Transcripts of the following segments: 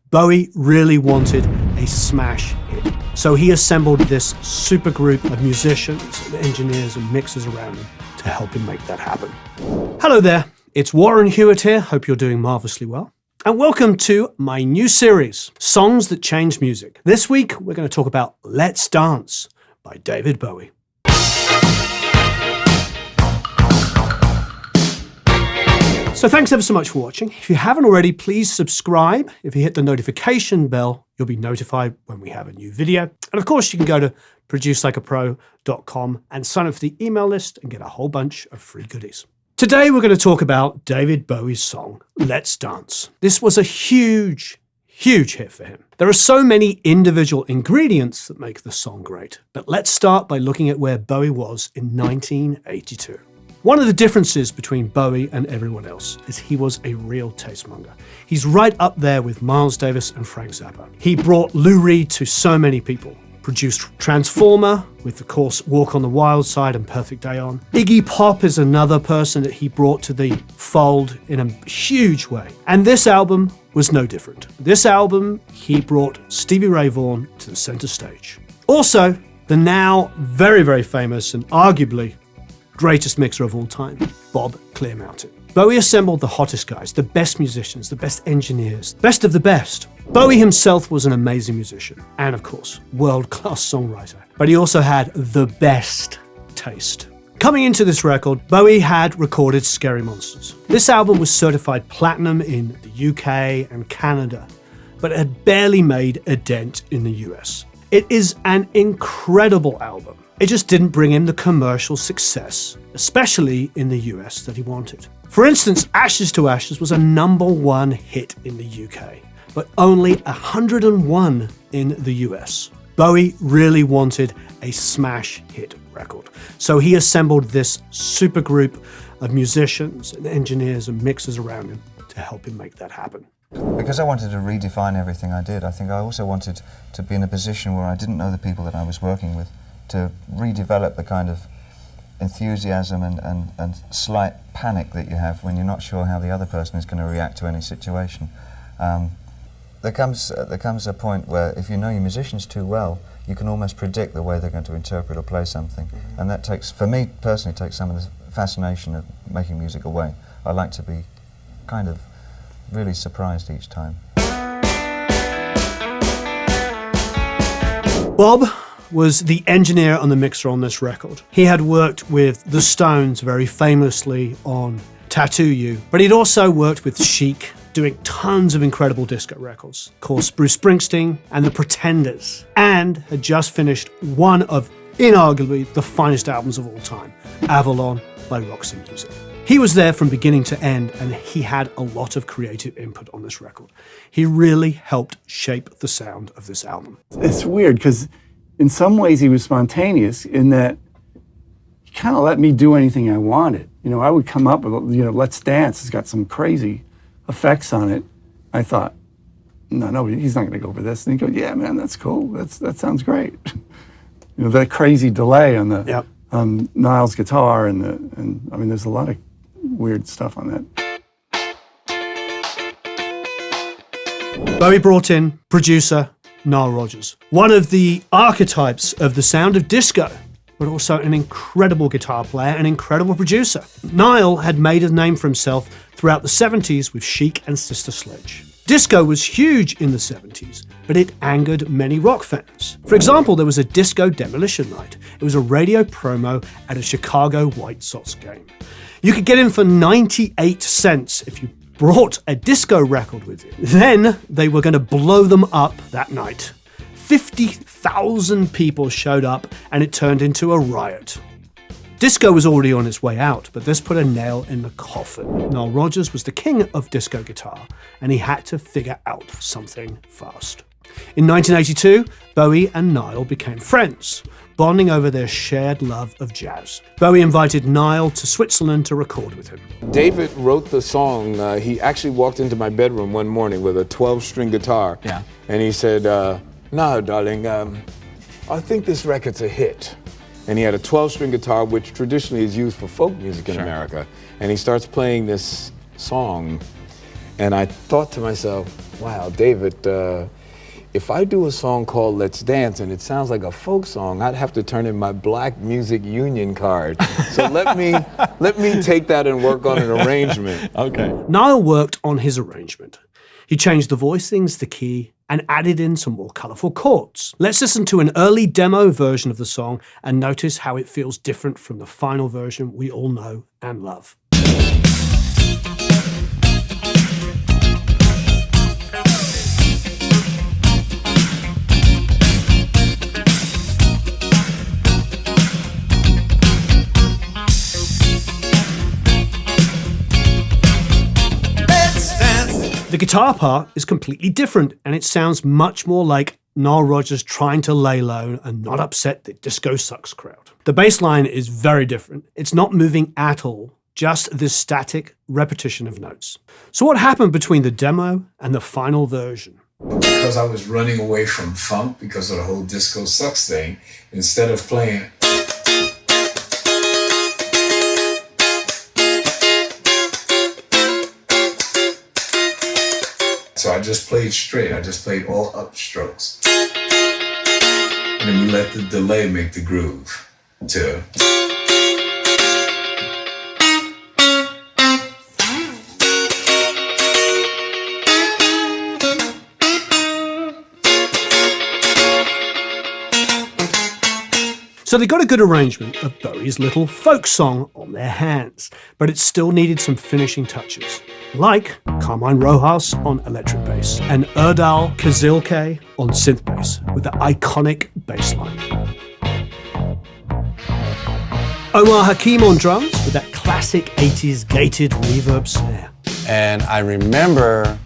Bowie really wanted a smash hit. So he assembled this super group of musicians and engineers and mixers around him to help him make that happen. Hello there, it's Warren Hewitt here. Hope you're doing marvelously well. And welcome to my new series, Songs That Changed Music. This week, we're going to talk about Let's Dance by David Bowie. So thanks ever so much for watching. If you haven't already, please subscribe. If you hit the notification bell, you'll be notified when we have a new video. And of course, you can go to producelikeapro.com and sign up for the email list and get a whole bunch of free goodies. Today, we're going to talk about David Bowie's song, Let's Dance. This was a huge hit for him. There are so many individual ingredients that make the song great. But let's start by looking at where Bowie was in 1982. One of the differences between Bowie and everyone else is he was a real tastemonger. He's right up there with Miles Davis and Frank Zappa. He brought Lou Reed to so many people, produced Transformer with, of course, Walk on the Wild Side and Perfect Day On. Iggy Pop is another person that he brought to the fold in a huge way. And this album was no different. This album, he brought Stevie Ray Vaughan to the center stage. Also, the now very, very famous and arguably greatest mixer of all time, Bob Clearmountain. Bowie assembled the hottest guys, the best musicians, the best engineers, best of the best. Bowie himself was an amazing musician and, of course, world-class songwriter. But he also had the best taste. Coming into this record, Bowie had recorded Scary Monsters. This album was certified platinum in the UK and Canada, but it had barely made a dent in the US. It is an incredible album. It just didn't bring him the commercial success, especially in the US, that he wanted. For instance, Ashes to Ashes was a #1 hit in the UK, but only 101 in the US. Bowie really wanted a smash hit record. So he assembled this super group of musicians and engineers and mixers around him to help him make that happen. Because I wanted to redefine everything I did, I think I also wanted to be in a position where I didn't know the people that I was working with, to redevelop the kind of enthusiasm and slight panic that you have when you're not sure how the other person is going to react to any situation. There comes a point where if you know your musicians too well, you can almost predict the way they're going to interpret or play something. Mm-hmm. And that takes, for me personally, takes some of the fascination of making music away. I like to be kind of really surprised each time. Bob was the engineer and the mixer on this record. He had worked with the Stones very famously on Tattoo You, but he'd also worked with Chic, doing tons of incredible disco records. Of course, Bruce Springsteen and the Pretenders, and had just finished one of inarguably the finest albums of all time, Avalon by Roxy Music. He was there from beginning to end, and he had a lot of creative input on this record. He really helped shape the sound of this album. It's weird, because in some ways he was spontaneous in that he kind of let me do anything I wanted. You know, I would come up with, Let's Dance. It's got some crazy effects on it. I thought, no, he's not going to go for this. And he'd go, yeah, man, that's cool. That sounds great. That crazy delay on the Niles guitar and I mean, there's a lot of weird stuff on that. Bowie brought in producer Nile Rodgers, one of the archetypes of the sound of disco, but also an incredible guitar player, an incredible producer. Nile had made a name for himself throughout the 70s with Chic and Sister Sledge. Disco was huge in the 70s, but it angered many rock fans. For example, there was a disco demolition night. It was a radio promo at a Chicago White Sox game. You could get in for 98 cents if you brought a disco record with you. Then they were going to blow them up that night. 50,000 people showed up and it turned into a riot. Disco was already on its way out, but this put a nail in the coffin. Nile Rodgers was the king of disco guitar, and he had to figure out something fast. In 1982, Bowie and Nile became friends, bonding over their shared love of jazz. Bowie invited Nile to Switzerland to record with him. David wrote the song. He actually walked into my bedroom one morning with a 12-string guitar. Yeah. And he said, no, darling, I think this record's a hit. And he had a 12-string guitar, which traditionally is used for folk music in America. And he starts playing this song. And I thought to myself, wow, David, if I do a song called Let's Dance and it sounds like a folk song, I'd have to turn in my Black Music Union card. So let me take that and work on an arrangement. Okay. Niall worked on his arrangement. He changed the voicings, the key, and added in some more colourful chords. Let's listen to an early demo version of the song and notice how it feels different from the final version we all know and love. The guitar part is completely different, and it sounds much more like Nile Rodgers trying to lay low and not upset the disco sucks crowd. The bass line is very different. It's not moving at all, just this static repetition of notes. So what happened between the demo and the final version? Because I was running away from funk because of the whole disco sucks thing, instead of playing so I just played straight. I just played all upstrokes. And then we let the delay make the groove to. So they got a good arrangement of Bowie's little folk song on their hands, but it still needed some finishing touches, like Carmine Rojas on electric bass and Erdal Kazilke on synth bass with the iconic bass line. Omar Hakim on drums with that classic 80s gated reverb snare. And I remember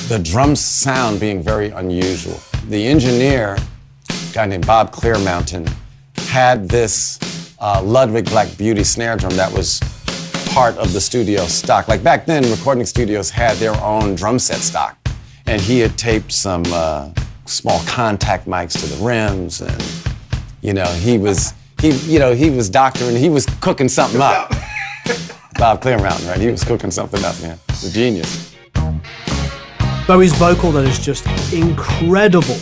the drum sound being very unusual. The engineer, a guy named Bob Clearmountain, had this Ludwig Black Beauty snare drum that was part of the studio stock. Like back then, recording studios had their own drum set stock. And he had taped some small contact mics to the rims, and he was doctoring, he was cooking something up. Bob Clearmountain, right? He was cooking something up, man. The genius. Bowie's vocal that is just incredible.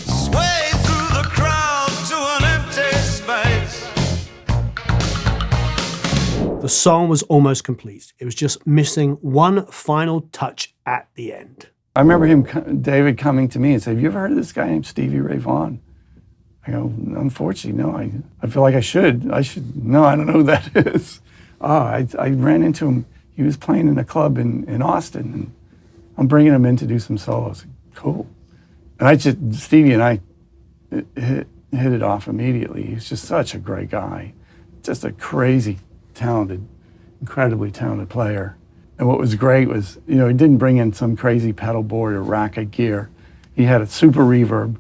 The song was almost complete. It was just missing one final touch at the end. I remember David coming to me and said, "Have you ever heard of this guy named Stevie Ray Vaughan?" I go, "Unfortunately, no. I feel like I should. No, I don't know who that is." I ran into him. He was playing in a club in Austin, and I'm bringing him in to do some solos. Cool. And Stevie and I hit it off immediately. He's just such a great guy. Just a crazy talented, incredibly talented player. And what was great was, he didn't bring in some crazy pedal board or racket gear. He had a super reverb,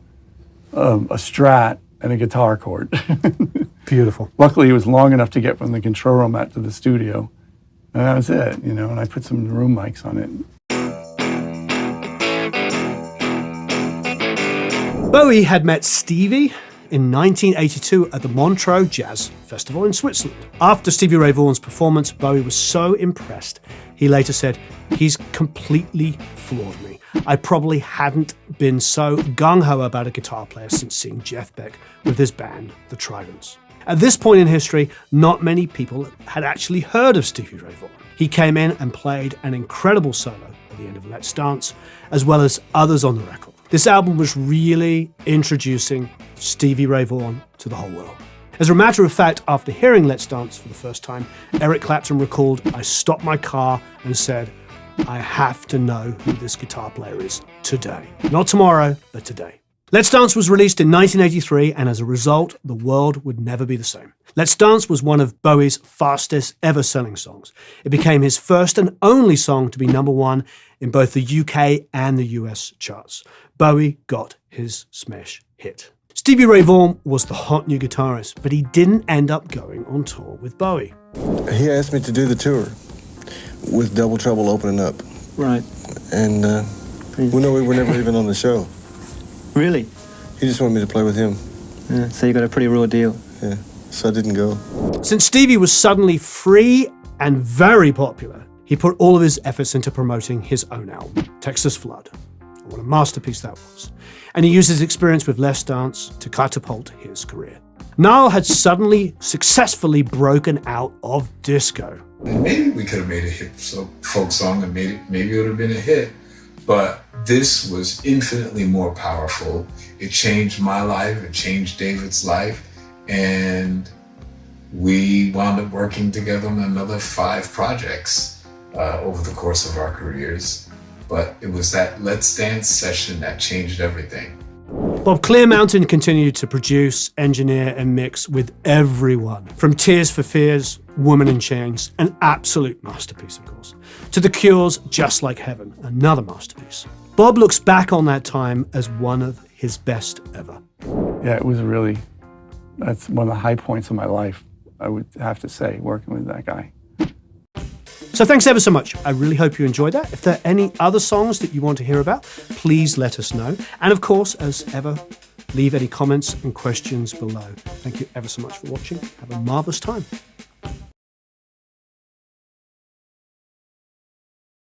a Strat, and a guitar chord. Beautiful. Luckily, it was long enough to get from the control room out to the studio. And that was it, and I put some room mics on it. Bowie had met Stevie in 1982 at the Montreux Jazz Festival in Switzerland. After Stevie Ray Vaughan's performance, Bowie was so impressed, he later said, "He's completely floored me. I probably hadn't been so gung-ho about a guitar player since seeing Jeff Beck with his band, the Tridents." At this point in history, not many people had actually heard of Stevie Ray Vaughan. He came in and played an incredible solo at the end of Let's Dance, as well as others on the record. This album was really introducing Stevie Ray Vaughan to the whole world. As a matter of fact, after hearing Let's Dance for the first time, Eric Clapton recalled, "I stopped my car and said, I have to know who this guitar player is today. Not tomorrow, but today." Let's Dance was released in 1983, and as a result, the world would never be the same. Let's Dance was one of Bowie's fastest ever selling songs. It became his first and only song to be #1 in both the UK and the US charts. Bowie got his smash hit. Stevie Ray Vaughan was the hot new guitarist, but he didn't end up going on tour with Bowie. He asked me to do the tour with Double Trouble opening up. Right. And we were never even on the show. Really? He just wanted me to play with him. Yeah, so you got a pretty raw deal. Yeah, so I didn't go. Since Stevie was suddenly free and very popular, he put all of his efforts into promoting his own album, Texas Flood. What a masterpiece that was. And he used his experience with Les Dance to catapult his career. Niall had suddenly successfully broken out of disco. And maybe we could have made a hit folk song and maybe it would have been a hit, but this was infinitely more powerful. It changed my life, it changed David's life, and we wound up working together on another 5 projects over the course of our careers. But it was that Let's Dance session that changed everything. Bob Clearmountain continued to produce, engineer, and mix with everyone, from Tears for Fears, Woman in Chains, an absolute masterpiece, of course, to The Cure's Just Like Heaven, another masterpiece. Bob looks back on that time as one of his best ever. Yeah, it was that's one of the high points of my life, I would have to say, working with that guy. So thanks ever so much. I really hope you enjoyed that. If there are any other songs that you want to hear about, please let us know. And of course, as ever, leave any comments and questions below. Thank you ever so much for watching. Have a marvelous time.